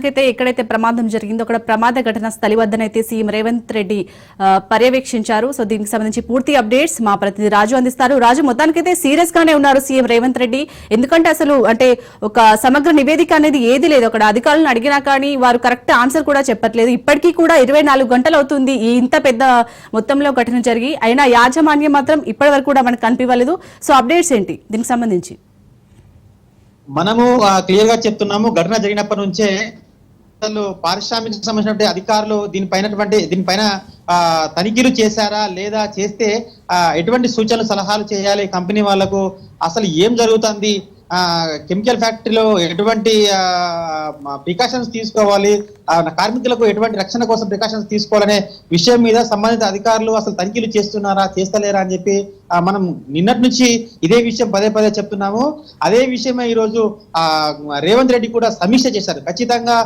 అయితే ఎక్కడైతే ప్రమాదం జరిగిందో అక్కడ ప్రమాద ఘటన స్థలి వద్దనైతే సీఎం రేవంత్ రెడ్డి పర్యవేక్షించారు. సో దీనికి సంబంధించి పూర్తి అప్డేట్స్ మా ప్రతినిధి రాజు అందిస్తారు. రాజు, మొత్తానికైతే సీరియస్ గానే ఉన్నారు సీఎం రేవంత్ రెడ్డి. ఎందుకంటే అసలు ఒక సమగ్ర నివేదిక అనేది ఏది లేదు. అక్కడ అధికారులను అడిగినా కానీ వారు కరెక్ట్ ఆన్సర్ కూడా చెప్పట్లేదు. ఇప్పటికీ కూడా 24 గంటలు అవుతుంది ఈ ఇంత పెద్ద మొత్తంలో ఘటన జరిగి, అయినా యాజమాన్యం మాత్రం ఇప్పటి వరకు కూడా మనకు కనిపించలేదు. సో అప్డేట్స్ ఏంటి దీనికి సంబంధించి? మనము క్లియర్ గా చెప్తున్నాము, ఘటన జరిగినప్పటి నుంచే పారిశ్రామిక సంబంధించిన అధికారులు దీనిపైన తనిఖీలు చేశారా లేదా, చేస్తే ఎటువంటి సూచనలు సలహాలు చేయాలి కంపెనీ వాళ్లకు, అసలు ఏం జరుగుతుంది, కెమికల్ ఫ్యాక్టరీలో ఎటువంటి ప్రికాషన్స్ తీసుకోవాలి, కార్మికులకు ఎటువంటి రక్షణ కోసం ప్రికాషన్స్ తీసుకోవాలనే విషయం మీద సంబంధిత అధికారులు అసలు తనిఖీలు చేస్తున్నారా చేస్తలేరా అని చెప్పి మనం నిన్నటి నుంచి ఇదే విషయం పదే పదే చెప్తున్నాము. అదే విషయమే ఈరోజు రేవంత్ రెడ్డి కూడా సమీక్ష చేశారు. ఖచ్చితంగా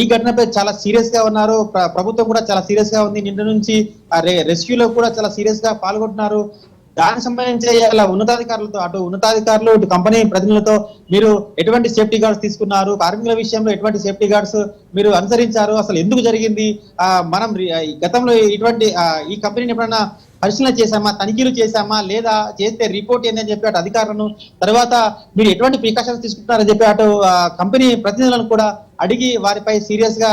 ఈ ఘటనపై చాలా సీరియస్ గా ఉన్నారు, ప్రభుత్వం కూడా చాలా సీరియస్ గా ఉంది. నిన్న నుంచి రెస్క్యూలో కూడా చాలా సీరియస్ గా పాల్గొంటున్నారు. దానికి సంబంధించి ఉన్నతాధికారులు ఇటు కంపెనీ ప్రతినిధులతో మీరు ఎటువంటి సేఫ్టీ గార్డ్స్ తీసుకున్నారు, కార్మికుల విషయంలో ఎటువంటి సేఫ్టీ గార్డ్స్ మీరు అనుసరించారు, అసలు ఎందుకు జరిగింది, మనం గతంలో ఇటువంటి ఈ కంపెనీని ఎప్పుడన్నా పరిశీలన చేశామా, తనిఖీలు చేశామా, లేదా చేస్తే రిపోర్ట్ ఏందని చెప్పి అటు అధికారులను, తర్వాత మీరు ఎటువంటి ప్రికాషన్స్ తీసుకుంటున్నారని చెప్పి అటు కంపెనీ ప్రతినిధులను కూడా అడిగి వారిపై సీరియస్ గా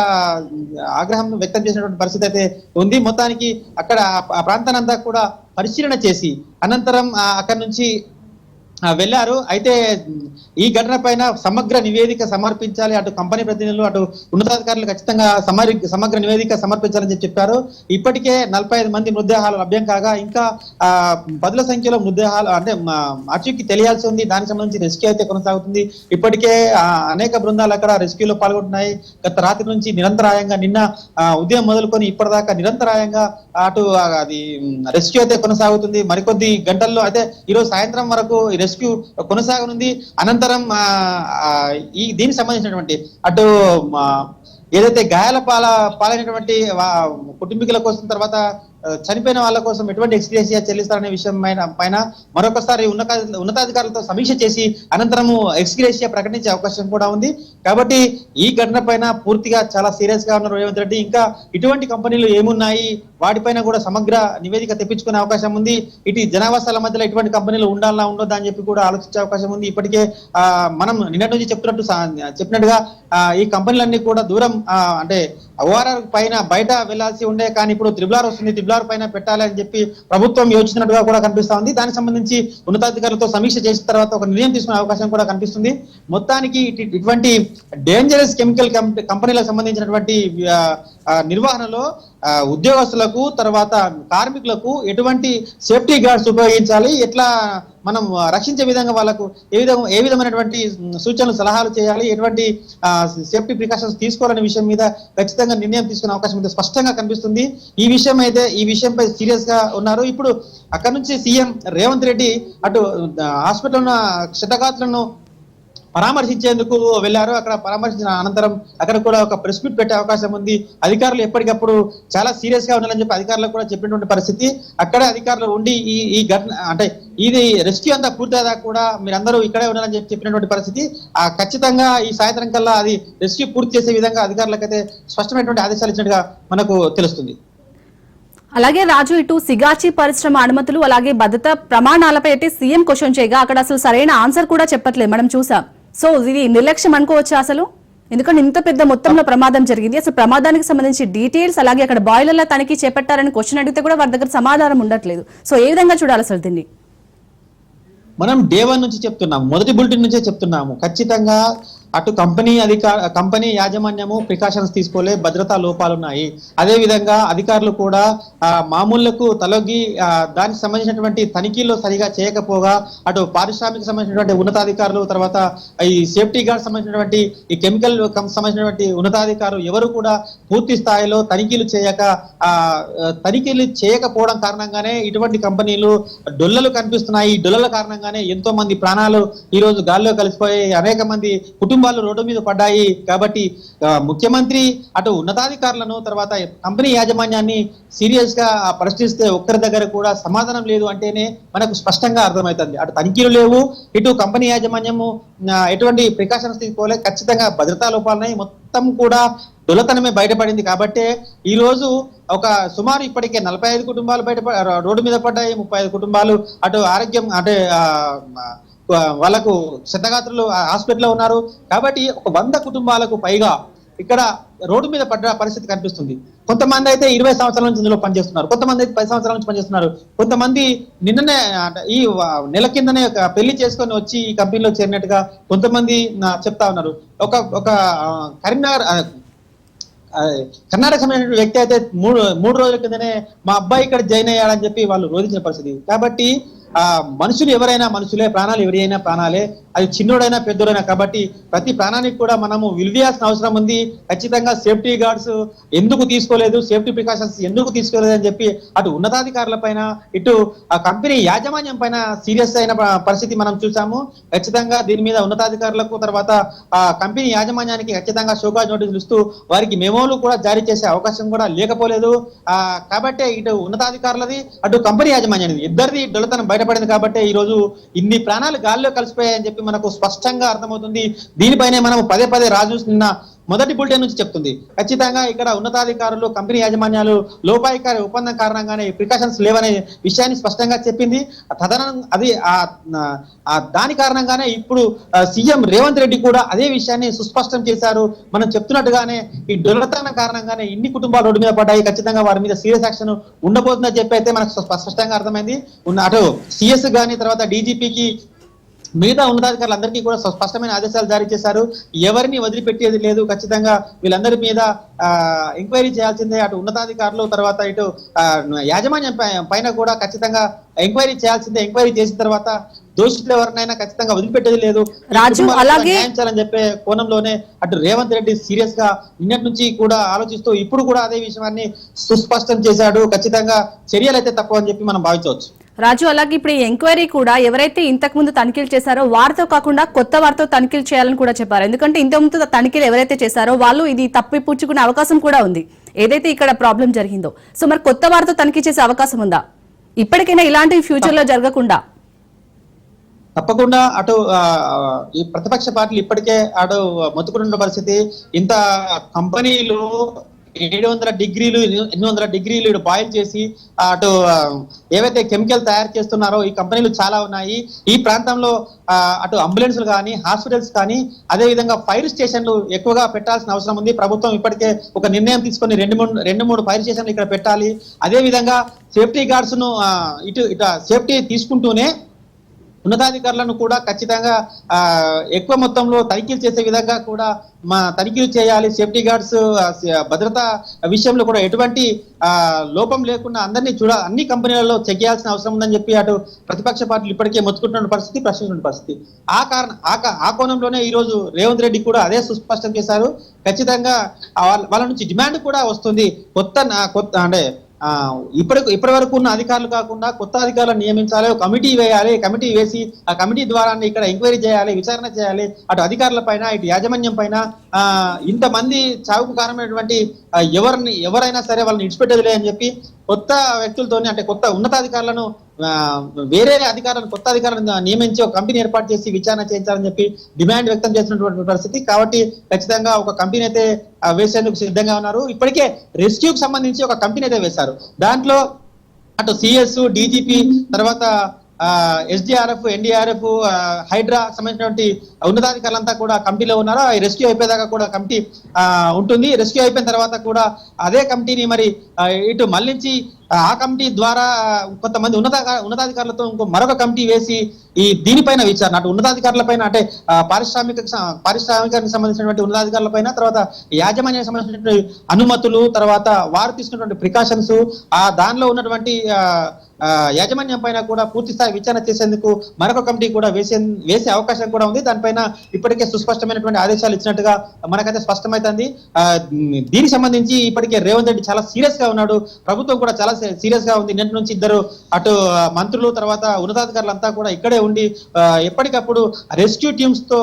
ఆగ్రహం వ్యక్తం చేసినటువంటి పరిస్థితి అయితే ఉంది. మొత్తానికి అక్కడ ఆ ప్రాంతానంతా కూడా పరిశీలన చేసి అనంతరం అక్కడి నుంచి వెళ్ళారు. అయితే ఈ ఘటన పైన సమగ్ర నివేదిక సమర్పించాలి, అటు కంపెనీ ప్రతినిధులు అటు ఉన్నతాధికారులు ఖచ్చితంగా సమగ్ర నివేదిక సమర్పించాలని చెప్పారు. ఇప్పటికే 45 మంది మృతదేహాలు లభ్యం కాగా ఇంకా 10ల సంఖ్యలో మృతదేహాలు అంటే అర్చుకి తెలియాల్సి ఉంది. దానికి సంబంధించి రెస్క్యూ అయితే కొనసాగుతుంది. ఇప్పటికే అనేక బృందాలు అక్కడ రెస్క్యూలో పాల్గొంటున్నాయి. గత రాత్రి నుంచి నిరంతరాయంగా, నిన్న ఉదయం మొదలుకొని ఇప్పటిదాకా నిరంతరాయంగా అటు అది రెస్క్యూ అయితే కొనసాగుతుంది. మరికొద్ది గంటల్లో అయితే ఈరోజు సాయంత్రం వరకు రెస్క్యూ కొనసాగనుంది. అనంతరం దీనికి సంబంధించినటువంటి అటు ఏదైతే గాయాల పాలైనటువంటి కుటుంబీకుల కోసం, తర్వాత చనిపోయిన వాళ్ళ కోసం ఎటువంటి ఎక్స్గ్రేషియా చెల్లిస్తారనే విషయం పైన మరొకసారి ఉన్నతాధికారులతో సమీక్ష చేసి అనంతరము ఎక్స్గ్రేషియా ప్రకటించే అవకాశం కూడా ఉంది. కాబట్టి ఈ ఘటన పైన పూర్తిగా చాలా సీరియస్ గా ఉన్నారు రేవంత్ రెడ్డి. ఇంకా ఇటువంటి కంపెనీలు ఏమున్నాయి, వాటిపైన కూడా సమగ్ర నివేదిక తెప్పించుకునే అవకాశం ఉంది. ఇటు జనావాసాల మధ్యలో ఇటువంటి కంపెనీలు ఉండాలా ఉండొద్దా అని చెప్పి కూడా ఆలోచించే అవకాశం ఉంది. ఇప్పటికే మనం నిన్నటి నుంచి చెప్పినట్టుగా ఈ కంపెనీలన్నీ కూడా దూరం అంటే ఓఆర్ఆర్ పైన బయట వెళ్లాల్సి ఉండే, కానీ ఇప్పుడు త్రిబుల్ ఆర్ వస్తుంది, త్రిబుల్ ఆర్ పైన పెట్టాలి అని చెప్పి ప్రభుత్వం యోచిస్తున్నట్టుగా కూడా కనిపిస్తా ఉంది. దానికి సంబంధించి ఉన్నతాధికారులతో సమీక్ష చేసిన తర్వాత ఒక నిర్ణయం తీసుకునే అవకాశం కూడా కనిపిస్తుంది. మొత్తానికి ఇటువంటి డేంజరస్ కెమికల్ కంపెనీలకు సంబంధించినటువంటి నిర్వహణలో ఉద్యోగస్తులకు, తర్వాత కార్మికులకు ఎటువంటి సేఫ్టీ గార్డ్స్ ఉపయోగించాలి, ఎట్లా మనం రక్షించే విధంగా వాళ్ళకు ఏ విధమైనటువంటి సూచనలు సలహాలు చేయాలి, ఎటువంటి సేఫ్టీ ప్రికాషన్స్ తీసుకోవాలనే విషయం మీద ఖచ్చితంగా నిర్ణయం తీసుకునే అవకాశం అయితే స్పష్టంగా కనిపిస్తుంది. ఈ విషయంపై సీరియస్ గా ఉన్నారు. ఇప్పుడు అక్కడ నుంచి సీఎం రేవంత్ రెడ్డి అటు హాస్పిటల్ ఉన్న క్షతగాత్రులను పరామర్శించేందుకు వెళ్లారు. అక్కడ పరామర్శించిన అనంతరం అక్కడ కూడా ఒక ప్రెస్ మీట్ పెట్టే అవకాశం ఉంది. అధికారులు ఎప్పటికప్పుడు చాలా సీరియస్ గా ఉండాలని చెప్పి అధికారులకు కూడా చెప్పినటువంటి పరిస్థితి. అక్కడే అధికారులు ఉండి ఈ ఘటన అంటే ఇది రెస్క్యూ అంతా పూర్తయ్యేదా కూడా మీరందరూ ఇక్కడే ఉండాలని చెప్పినటువంటి పరిస్థితి. ఖచ్చితంగా ఈ సాయంత్రం కల్లా అది రెస్క్యూ పూర్తి చేసే విధంగా అధికారులకైతే స్పష్టమైనటువంటి ఆదేశాలు ఇచ్చినట్టుగా మనకు తెలుస్తుంది. అలాగే రాజు, ఇటు సిగాచి పరిశ్రమ అనుమతులు అలాగే భద్రతా ప్రమాణాలపై అయితే సీఎం క్వశ్చన్ చేయగా అక్కడ అసలు సరైన ఆన్సర్ కూడా చెప్పట్లేదు, మనం చూసాం. సో ఇది నిర్లక్ష్యం అనుకోవచ్చా అసలు? ఎందుకంటే ఇంత పెద్ద మొత్తంలో ప్రమాదం జరిగింది, అసలు ప్రమాదానికి సంబంధించి డీటెయిల్స్ అలాగే అక్కడ బాయిలర్ల తనిఖీ చేపట్టారని క్వశ్చన్ అడిగితే కూడా వారి దగ్గర సమాధానం ఉండట్లేదు. సో ఏ విధంగా చూడాలి అసలు దీన్ని? మనం డే 1 నుంచి చెప్తున్నాము, మొదటి బులెటిన్ నుంచే చెప్తున్నాము. ఖచ్చితంగా అటు కంపెనీ యాజమాన్యము ప్రికాషన్స్ తీసుకోలే, భద్రతా లోపాలున్నాయి. అదే విధంగా అధికారులు కూడా మామూళ్లకు తలొగ్గి దానికి సంబంధించినటువంటి తనిఖీల్లో సరిగా చేయకపోగా అటు పారిశ్రామిక సంబంధించినటువంటి ఉన్నతాధికారులు, తర్వాత ఈ సేఫ్టీ గార్డ్ సంబంధించినటువంటి ఈ కెమికల్ సంబంధించినటువంటి ఉన్నతాధికారులు ఎవరు కూడా పూర్తి స్థాయిలో తనిఖీలు చేయకపోవడం కారణంగానే ఇటువంటి కంపెనీలు డొల్లలు కనిపిస్తున్నాయి. ఈ డొల్లల కారణంగానే ఎంతో మంది ప్రాణాలు ఈ రోజు గాల్లో కలిసిపోయి అనేక మంది కుటుంబాలు రోడ్డు మీద పడ్డాయి. కాబట్టి ముఖ్యమంత్రి అటు ఉన్నతాధికారులను, తర్వాత కంపెనీ యాజమాన్యాన్ని సీరియస్ గా ప్రశ్నిస్తే ఒక్కరి దగ్గర కూడా సమాధానం లేదు అంటేనే మనకు స్పష్టంగా అర్థమవుతుంది. అటు తనిఖీలు లేవు, ఇటు కంపెనీ యాజమాన్యము ఎటువంటి ప్రికాషన్స్ తీసుకోవాలి, ఖచ్చితంగా భద్రతా లోపాలున్నాయి. మొత్తం కూడా దొలతనమే బయటపడింది. కాబట్టి ఈ రోజు ఒక సుమారు ఇప్పటికే 45 కుటుంబాలు రోడ్డు మీద పడ్డాయి. 35 కుటుంబాలు అటు ఆరోగ్యం అంటే వాళ్ళకు క్షతగాత్రులు హాస్పిటల్లో ఉన్నారు. కాబట్టి ఒక 100 కుటుంబాలకు పైగా ఇక్కడ రోడ్డు మీద పడ్డ పరిస్థితి కనిపిస్తుంది. కొంతమంది అయితే 20 సంవత్సరాల నుంచి ఇందులో పనిచేస్తున్నారు, కొంతమంది అయితే 10 సంవత్సరాల నుంచి పనిచేస్తున్నారు, కొంతమంది నిన్ననే ఈ నెల కిందనే పెళ్లి చేసుకొని వచ్చి ఈ కంపెనీలో చేరినట్టుగా కొంతమంది చెప్తా ఉన్నారు. ఒక కరీంనగర్ కర్ణాటక సంబంధించిన వ్యక్తి అయితే మూడు రోజుల కిందనే మా అబ్బాయి ఇక్కడ జాయిన్ అయ్యాడని చెప్పి వాళ్ళు రోధించిన పరిస్థితి. కాబట్టి మనుషులు ఎవరైనా మనుషులే, ప్రాణాలు ఎవరైనా ప్రాణాలే, అది చిన్నోడైనా పెద్దోడైనా. కాబట్టి ప్రతి ప్రాణానికి కూడా మనము విలువేయాల్సిన అవసరం ఉంది. ఖచ్చితంగా సేఫ్టీ గార్డ్స్ ఎందుకు తీసుకోలేదు, సేఫ్టీ ప్రికాషన్స్ ఎందుకు తీసుకోలేదు అని చెప్పి అటు ఉన్నతాధికారుల పైన ఇటు ఆ కంపెనీ యాజమాన్యం పైన సీరియస్ అయిన పరిస్థితి మనం చూసాము. ఖచ్చితంగా దీని మీద ఉన్నతాధికారులకు తర్వాత ఆ కంపెనీ యాజమాన్యానికి ఖచ్చితంగా షోకాజ్ నోటీసులు ఇస్తూ వారికి మెమోలు కూడా జారీ చేసే అవకాశం కూడా లేకపోలేదు. కాబట్టి ఇటు ఉన్నతాధికారులది అటు కంపెనీ యాజమాన్యానికి ఇద్దరిది దొలతనం బయటపడింది. కాబట్టి ఈ రోజు ఇన్ని ప్రాణాలు గాల్లో కలిసిపోయాయని చెప్పి మనకు స్పష్టంగా అర్థమవుతుంది. దీనిపైనే మనం పదే రాజు నిన్న మొదటి బులెటిన్ నుంచి చెప్తుంది. ఖచ్చితంగా ఇక్కడ ఉన్నతాధికారులు కంపెనీ యాజమాన్యాలు లోపాయికారి ఒప్పందం కారణంగానే ప్రికాషన్స్ లేవనే విషయాన్ని స్పష్టంగా చెప్పింది. అది దాని కారణంగానే ఇప్పుడు సీఎం రేవంత్ రెడ్డి కూడా అదే విషయాన్ని సుస్పష్టం చేశారు. మనం చెప్తున్నట్టుగానే ఈ దొరతనం కారణంగానే ఇన్ని కుటుంబాలు రోడ్డు మీద పడ్డాయి. ఖచ్చితంగా వారి మీద సీరియస్ యాక్షన్ ఉండబోతుందని చెప్పి అయితే మనకు స్పష్టంగా అర్థమైంది. అటు సిఎస్ గాని తర్వాత డీజీపీకి మిగతా ఉన్నతాధికారులందరికీ కూడా స్పష్టమైన ఆదేశాలు జారీ చేశారు. ఎవరిని వదిలిపెట్టేది లేదు. ఖచ్చితంగా వీళ్ళందరి మీద ఎంక్వైరీ చేయాల్సిందే. అటు ఉన్నతాధికారులు తర్వాత ఇటు యాజమాన్యం పైన కూడా ఖచ్చితంగా ఎంక్వైరీ చేయాల్సిందే. ఎంక్వైరీ చేసిన తర్వాత దోషులు ఎవరినైనా ఖచ్చితంగా వదిలిపెట్టేది లేదు. రాజు అలాగే న్యాయించాలని చెప్పే కోణంలోనే అటు రేవంత్ రెడ్డి సీరియస్ గా నిన్నటి నుంచి కూడా ఆలోచిస్తూ ఇప్పుడు కూడా అదే విషయాన్ని సుస్పష్టం చేశాడు. ఖచ్చితంగా చర్యలు అయితే తక్కువ అని చెప్పి మనం భావించవచ్చు. రాజు అలాగే ఇప్పుడు ఈ ఎంక్వైరీ కూడా ఎవరైతే ఇంతకు ముందు తనిఖీలు చేశారో వారితో కాకుండా కొత్త వారితో తనిఖీలు చేయాలని కూడా చెప్పారు. ఎందుకంటే ఇంతకుముందు తనిఖీలు ఎవరైతే చేశారో వాళ్ళు ఇది తప్పిపుచ్చుకునే అవకాశం కూడా ఉంది, ఏదైతే ఇక్కడ ప్రాబ్లం జరిగిందో. సో మరి కొత్త వారితో తనిఖీ చేసే అవకాశం ఉందా ఇప్పటికైనా ఇలాంటి ఫ్యూచర్ లో జరగకుండా? తప్పకుండా అటు ఈ ప్రతిపక్ష పార్టీలు ఇప్పటికే అటు మొత్తుకున్న పరిస్థితి. ఇంత కంపెనీలు 700 డిగ్రీలు 800 డిగ్రీలు బాయిల్ చేసి అటు ఏవైతే కెమికల్ తయారు చేస్తున్నారో ఈ కంపెనీలు చాలా ఉన్నాయి. ఈ ప్రాంతంలో అటు అంబులెన్స్లు కానీ హాస్పిటల్స్ కానీ అదే విధంగా ఫైర్ స్టేషన్లు ఎక్కువగా పెట్టాల్సిన అవసరం ఉంది. ప్రభుత్వం ఇప్పటికే ఒక నిర్ణయం తీసుకొని 2-3 ఫైర్ స్టేషన్లు ఇక్కడ పెట్టాలి. అదే విధంగా సేఫ్టీ గార్డ్స్ ను ఇటు సేఫ్టీ తీసుకుంటూనే ఉన్నతాధికారులను కూడా ఖచ్చితంగా ఎక్కువ మొత్తంలో తనిఖీలు చేసే విధంగా కూడా తనిఖీలు చేయాలి. సేఫ్టీ గార్డ్స్ భద్రతా విషయంలో కూడా ఎటువంటి లోపం లేకుండా అన్ని కంపెనీలలో చెక్ చేయాల్సిన అవసరం ఉందని చెప్పి అటు ప్రతిపక్ష పార్టీలు ఇప్పటికే మొత్తుకుంటున్న పరిస్థితి, ప్రశ్నిస్తున్న పరిస్థితి. ఆ కోణంలోనే ఈ రోజు రేవంత్ రెడ్డి కూడా అదే సుస్పష్టం చేశారు. ఖచ్చితంగా వాళ్ళ నుంచి డిమాండ్ కూడా వస్తుంది. కొత్త అంటే ఇప్పటి వరకు ఉన్న అధికారులు కాకుండా కొత్త అధికారులను నియమించాలి, కమిటీ వేయాలి. కమిటీ వేసి ఆ కమిటీ ద్వారా ఇక్కడ ఎంక్వైరీ చేయాలి, విచారణ చేయాలి. అటు అధికారుల పైన ఇటు యాజమాన్యం పైన ఇంతమంది చావుకు కారణమైనటువంటి ఎవరైనా సరే వాళ్ళని ఇడిచిపెట్టేదిలే అని చెప్పి కొత్త వ్యక్తులతోని అంటే కొత్త ఉన్నతాధికారులను కొత్త అధికారులను నియమించి ఒక కంపెనీ ఏర్పాటు చేసి విచారణ చేయించాలని చెప్పి డిమాండ్ వ్యక్తం చేసినటువంటి పరిస్థితి. కాబట్టి ఖచ్చితంగా ఒక కంపెనీ అయితే వేసేందుకు సిద్ధంగా ఉన్నారు. ఇప్పటికే రెస్క్యూకి సంబంధించి ఒక కంపెనీ అయితే వేశారు. దాంట్లో అటు సిఎస్, డీజీపీ తర్వాత ఎస్డిఆర్ఎఫ్, ఎన్డీఆర్ఎఫ్, హైడ్రా సంబంధించినటువంటి ఉన్నతాధికారులంతా కూడా కమిటీలో ఉన్నారు. ఈ రెస్క్యూ అయిపోయేదాకా కూడా కమిటీ ఉంటుంది. రెస్క్యూ అయిపోయిన తర్వాత కూడా అదే కమిటీని మరి ఇటు మళ్ళించి ఆ కమిటీ ద్వారా కొంతమంది ఉన్నతాధికారులతో మరొక కమిటీ వేసి దీనిపైన విచారణ అటు ఉన్నతాధికారుల పైన అంటే పారిశ్రామికానికి సంబంధించినటువంటి ఉన్నతాధికారుల పైన తర్వాత యాజమాన్యానికి సంబంధించినటువంటి అనుమతులు తర్వాత వారు తీసుకున్నటువంటి ప్రికాషన్స్ దానిలో ఉన్నటువంటి యాజమాన్యం పైన కూడా పూర్తి స్థాయి విచారణ చేసేందుకు మరొక కమిటీ కూడా వేసే అవకాశం కూడా ఉంది. దానిపైన ఇప్పటికే సుస్పష్టమైనటువంటి ఆదేశాలు ఇచ్చినట్టుగా మనకైతే స్పష్టమైతుంది. దీనికి సంబంధించి ఇప్పటికే రేవంత్ రెడ్డి చాలా సీరియస్ గా ఉన్నాడు. ప్రభుత్వం కూడా చాలా సీరియస్ గా ఉంది. నిన్నటి నుంచి ఇద్దరు అటు మంత్రులు తర్వాత ఉన్నతాధికారులంతా కూడా ఇక్కడే ఉండి ఎప్పటికప్పుడు రెస్క్యూ టీమ్స్ తో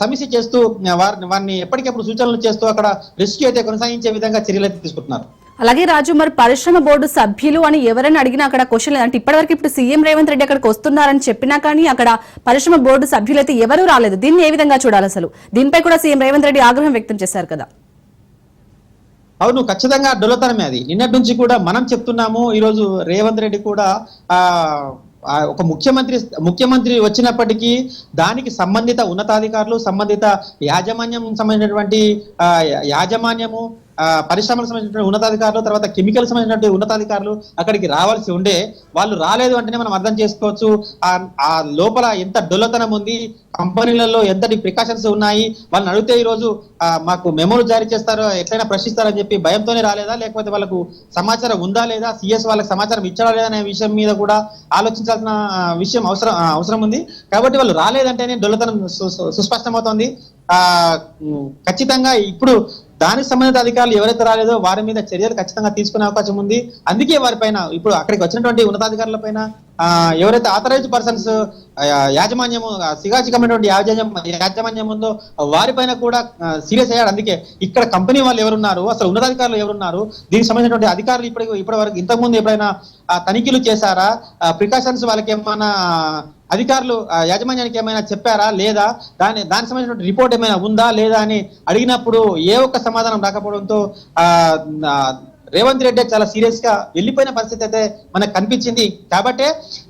సమీక్ష చేస్తూ వారిని ఎప్పటికప్పుడు సూచనలు చేస్తూ అక్కడ రెస్క్యూ అయితే కొనసాగించే విధంగా చర్యలు అయితే తీసుకుంటున్నారు. అలాగే రాజు మరి పరిశ్రమ బోర్డు సభ్యులు అని ఎవరైనా అడిగినా అక్కడ క్వశ్చన్ అంటే ఇప్పటివరకు ఇప్పుడు సీఎం రేవంత్ రెడ్డి అక్కడికి వస్తున్నారని చెప్పినా కానీ అక్కడ పరిశ్రమ బోర్డు సభ్యులైతే ఎవరూ రాలేదు. దీన్ని ఏ విధంగా చూడాలి అసలు? దీనిపై కూడా సీఎం రేవంత్ రెడ్డి ఆగ్రహం వ్యక్తం చేశారు కదా. అవును, ఖచ్చితంగా డొల్లతనమే అది. నిన్నటి నుంచి కూడా మనం చెప్తున్నాము. ఈరోజు రేవంత్ రెడ్డి కూడా ఆ ఒక ముఖ్యమంత్రి వచ్చినప్పటికీ దానికి సంబంధిత ఉన్నతాధికారులు, సంబంధిత యాజమాన్యం సంబంధించినటువంటి యాజమాన్యము, పరిశ్రమలకు సంబంధించిన ఉన్నతాధికారులు, తర్వాత కెమికల్ సంబంధించినటువంటి ఉన్నతాధికారులు అక్కడికి రావాల్సి ఉండే. వాళ్ళు రాలేదు అంటేనే మనం అర్థం చేసుకోవచ్చు ఆ లోపల ఎంత డొల్లతనం ఉంది, కంపెనీలలో ఎంతటి ప్రికాషన్స్ ఉన్నాయి. వాళ్ళని అడిగితే ఈరోజు మాకు మెమోలు జారీ చేస్తారో, ఎట్లయినా ప్రశ్నిస్తారని చెప్పి భయంతోనే రాలేదా, లేకపోతే వాళ్ళకు సమాచారం ఉందా లేదా, సిఎస్ వాళ్ళకి సమాచారం ఇచ్చాడా లేదా అనే విషయం మీద కూడా ఆలోచించాల్సిన విషయం అవసరం ఉంది. కాబట్టి వాళ్ళు రాలేదంటేనే డొల్లతనం సుస్పష్టమవుతోంది. ఖచ్చితంగా ఇప్పుడు దానికి సంబంధిత అధికారులు ఎవరైతే రాలేదో వారి మీద చర్యలు ఖచ్చితంగా తీసుకునే అవకాశం ఉంది. అందుకే వారిపైన ఇప్పుడు అక్కడికి వచ్చినటువంటి ఉన్నతాధికారుల పైన ఎవరైతే ఆథరైజ్డ్ పర్సన్స్ యాజమాన్యము సిగాచికమైనటువంటి యాజమాన్యం ఉందో వారిపైన కూడా సీరియస్ అయ్యాడు. అందుకే ఇక్కడ కంపెనీ వాళ్ళు ఎవరున్నారు, అసలు ఉన్నతాధికారులు ఎవరున్నారు, దీనికి సంబంధించినటువంటి అధికారులు ఇప్పటి వరకు ఇంతకుముందు ఎప్పుడైనా తనిఖీలు చేశారా, ప్రికాషన్స్ వాళ్ళకి ఏమైనా అధికారులు యాజమాన్యానికి ఏమైనా చెప్పారా లేదా, దానికి సంబంధించిన రిపోర్ట్ ఏమైనా ఉందా లేదా అని అడిగినప్పుడు ఏ ఒక్క సమాధానం రాకపోవడంతో రేవంత్ రెడ్డి చాలా సీరియస్ గా వెళ్ళిపోయిన పరిస్థితి అయితే మనకు కనిపించింది. కాబట్టి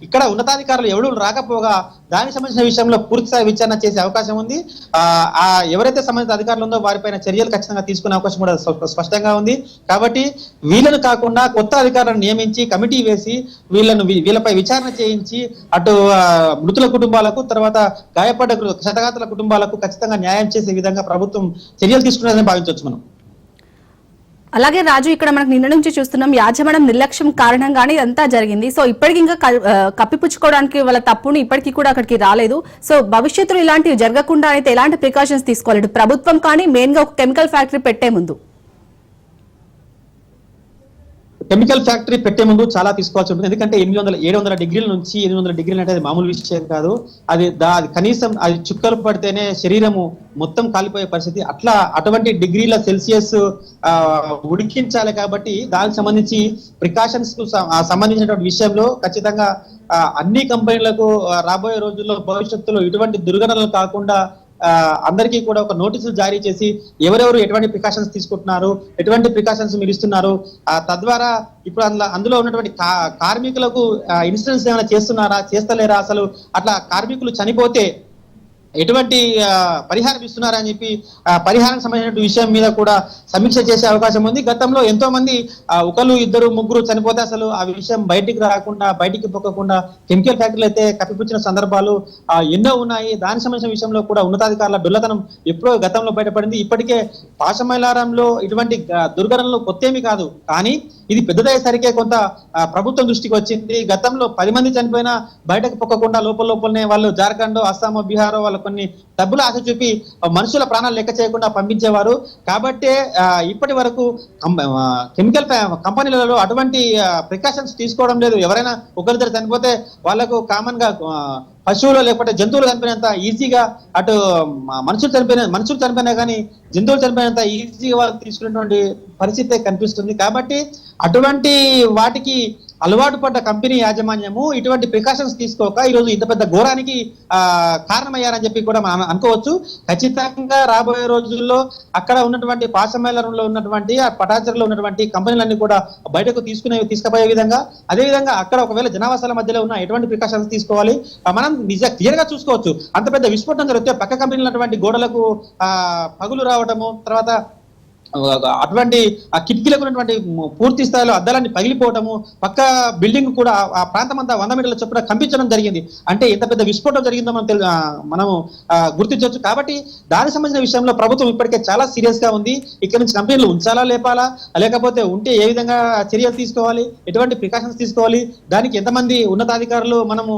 ఇక్కడ ఉన్నతాధికారులు ఎవరు రాకపోగా దానికి సంబంధించిన విషయంలో పూర్తిస్థాయి విచారణ చేసే అవకాశం ఉంది. ఎవరైతే సంబంధిత అధికారులు ఉందో వారిపైన చర్యలు ఖచ్చితంగా తీసుకునే అవకాశం కూడా స్పష్టంగా ఉంది. కాబట్టి వీళ్ళను కాకుండా కొత్త అధికారులను నియమించి కమిటీ వేసి వీళ్ళపై విచారణ చేయించి అటు మృతుల కుటుంబాలకు, తర్వాత గాయపడ్డ క్షతగాతుల కుటుంబాలకు ఖచ్చితంగా న్యాయం చేసే విధంగా ప్రభుత్వం చర్యలు తీసుకున్నదని భావించవచ్చు మనం. అలాగే రాజు, ఇక్కడ మనకు నిన్న నుంచి చూస్తున్నాం యాజమాన్యం నిర్లక్ష్యం కారణంగానే ఇదంతా జరిగింది. సో ఇప్పటికి ఇంకా కప్పిపుచ్చుకోవడానికి వాళ్ళ తప్పును ఇప్పటికీ కూడా అక్కడికి రాలేదు. సో భవిష్యత్తులో ఇలాంటివి జరగకుండా అయితే ఎలాంటి ప్రికాషన్స్ తీసుకోవాలి ప్రభుత్వం కానీ, మెయిన్ గా ఒక కెమికల్ ఫ్యాక్టరీ పెట్టే ముందు? కెమికల్ ఫ్యాక్టరీ పెట్టే ముందు చాలా తీసుకోవాల్సి ఉంటుంది. ఎందుకంటే 700 డిగ్రీల నుంచి 800 డిగ్రీలు అంటే అది మామూలు విషయం కాదు. అది కనీసం అది చుక్కలు పడితేనే శరీరము మొత్తం కాలిపోయే పరిస్థితి. అటువంటి డిగ్రీల సెల్సియస్ ఉడికించాలి. కాబట్టి దానికి సంబంధించి ప్రికాషన్స్ కు సంబంధించినటువంటి విషయంలో ఖచ్చితంగా అన్ని కంపెనీలకు రాబోయే రోజుల్లో భవిష్యత్తులో ఇటువంటి దుర్ఘటనలు కాకుండా అందరికీ కూడా ఒక నోటీసులు జారీ చేసి ఎవరెవరు ఎటువంటి ప్రికాషన్స్ తీసుకుంటున్నారు, ఎటువంటి ప్రికాషన్స్ మీరు ఇస్తున్నారు, తద్వారా ఇప్పుడు అందులో ఉన్నటువంటి కార్మికులకు ఇన్సూరెన్స్ ఏమైనా చేస్తున్నారా, చేస్తలేరా, అసలు అట్లా కార్మికులు చనిపోతే ఎటువంటి పరిహారం ఇస్తున్నారా అని చెప్పి పరిహారానికి సంబంధించిన విషయం మీద కూడా సమీక్ష చేసే అవకాశం ఉంది. గతంలో ఎంతో మంది ఒకరు ఇద్దరు ముగ్గురు చనిపోతే అసలు ఆ విషయం బయటికి పొక్కకుండా కెమికల్ ఫ్యాక్టరీలు అయితే కప్పిపుచ్చిన సందర్భాలు ఎన్నో ఉన్నాయి. దానికి సంబంధించిన విషయంలో కూడా ఉన్నతాధికారుల డొల్లతనం ఎప్పుడో గతంలో బయటపడింది. ఇప్పటికే పాశమైలారంలో ఇటువంటి దుర్ఘటనలు కొత్తేమి కాదు, కానీ ఇది పెద్దదయ్యేసరికే కొంత ప్రభుత్వం దృష్టికి వచ్చింది. గతంలో 10 మంది చనిపోయినా బయటకు పొక్కకుండా లోపలనే వాళ్ళు జార్ఖండ్, అస్సాం, బీహార్ వాళ్ళ కొన్ని డబ్బులు ఆశ చూపి మనుషుల ప్రాణాలు లెక్క చేయకుండా పంపించేవారు. కాబట్టే ఇప్పటి వరకు కెమికల్ కంపెనీలలో అటువంటి ప్రికాషన్స్ తీసుకోవడం లేదు. ఎవరైనా ఒకరిద్దరు చనిపోతే వాళ్ళకు కామన్ గా పశువులు లేకపోతే జంతువులు చనిపోయినంత ఈజీగా అటు మనుషులు చనిపోయినా కానీ జంతువులు చనిపోయినంత ఈజీగా వాళ్ళు తీసుకునేటువంటి పరిస్థితి కనిపిస్తుంది. కాబట్టి అటువంటి వాటికి అలవాటు పడ్డ కంపెనీ యాజమాన్యము ఇటువంటి ప్రికాషన్స్ తీసుకోక ఈరోజు ఇంత పెద్ద ఘోరానికి కారణమయ్యారని చెప్పి కూడా మనం అనుకోవచ్చు. ఖచ్చితంగా రాబోయే రోజుల్లో అక్కడ ఉన్నటువంటి పాశమైలరంలో ఉన్నటువంటి ఆ పటాచర్లో ఉన్నటువంటి కంపెనీలన్నీ కూడా బయటకు తీసుకుపోయే విధంగా, అదేవిధంగా అక్కడ ఒకవేళ జనావాసాల మధ్యలో ఉన్న ఎటువంటి ప్రికాషన్స్ తీసుకోవాలి మనం క్లియర్ గా చూసుకోవచ్చు. అంత పెద్ద విస్ఫోటనం జరిగితే పక్క కంపెనీలు ఉన్నటువంటి గోడలకు పగులు రావటము, తర్వాత అటువంటి ఆ కిటికీలకు ఉన్నటువంటి పూర్తి స్థాయిలో అద్దాలన్నీ పగిలిపోవటము, పక్క బిల్డింగ్ కూడా ఆ ప్రాంతం అంతా 100 మీటర్ల చొప్పున కంపించడం జరిగింది. అంటే ఎంత పెద్ద విస్ఫోటం జరిగిందో మనము గుర్తించవచ్చు. కాబట్టి దానికి సంబంధించిన విషయంలో ప్రభుత్వం ఇప్పటికే చాలా సీరియస్ గా ఉంది. ఇక్కడ నుంచి కంపెనీలు ఉంచాలా లేపాలా, లేకపోతే ఉంటే ఏ విధంగా చర్యలు తీసుకోవాలి, ఎటువంటి ప్రికాషన్స్ తీసుకోవాలి, దానికి ఎంతమంది ఉన్నతాధికారులు మనము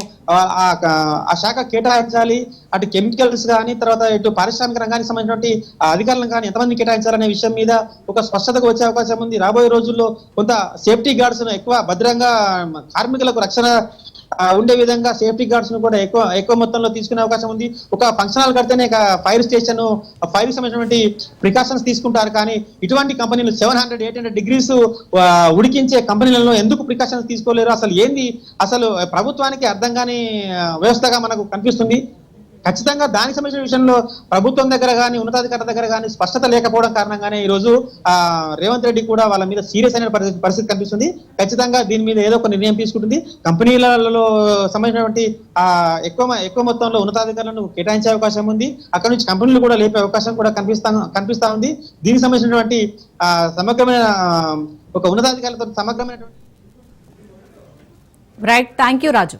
ఆ శాఖ కేటాయించాలి, అటు కెమికల్స్ కానీ తర్వాత ఇటు పారిశ్రామిక రంగానికి సంబంధించినటువంటి అధికారులను కానీ ఎంతమంది కేటాయించాలనే విషయం మీద ఒక స్పష్టతకు వచ్చే అవకాశం ఉంది. రాబోయే రోజుల్లో కొంత సేఫ్టీ గార్డ్స్ ను ఎక్కువ భద్రంగా కార్మికులకు రక్షణ ఉండే విధంగా సేఫ్టీ గార్డ్స్ ను కూడా ఎక్కువ మొత్తంలో తీసుకునే అవకాశం ఉంది. ఒక ఫంక్షన్ హాల్ కడితేనే ఫైర్ స్టేషన్, ఫైర్ సంబంధించినటువంటి ప్రికాషన్స్ తీసుకుంటారు. కానీ ఇటువంటి కంపెనీలు 700-800 డిగ్రీస్ ఉడికించే కంపెనీలలో ఎందుకు ప్రికాషన్స్ తీసుకోలేరు? అసలు ఏంది అసలు ప్రభుత్వానికి అర్థం కాని వ్యవస్థగా మనకు కనిపిస్తుంది. ఖచ్చితంగా దానికి సంబంధించిన విషయంలో ప్రభుత్వం దగ్గర కానీ ఉన్నతాధికారుల దగ్గర కానీ స్పష్టత లేకపోవడం కారణంగానే ఈ రోజు రేవంత్ రెడ్డి కూడా వాళ్ళ మీద సీరియస్ అయిన పరిస్థితి కనిపిస్తుంది. ఖచ్చితంగా దీని మీద ఏదో ఒక నిర్ణయం తీసుకుంటుంది. కంపెనీలలో సంబంధించినటువంటి ఎక్కువ మొత్తంలో ఉన్నతాధికారులను కేటాయించే అవకాశం ఉంది. అక్కడ నుంచి కంపెనీలు కూడా లేపే అవకాశం కూడా కనిపిస్తా ఉంది. దీనికి సంబంధించినటువంటి సమగ్రమైన ఒక ఉన్నతాధికారులతో సమగ్రమైనటువంటి రైట్, థ్యాంక్ యూ రాజు.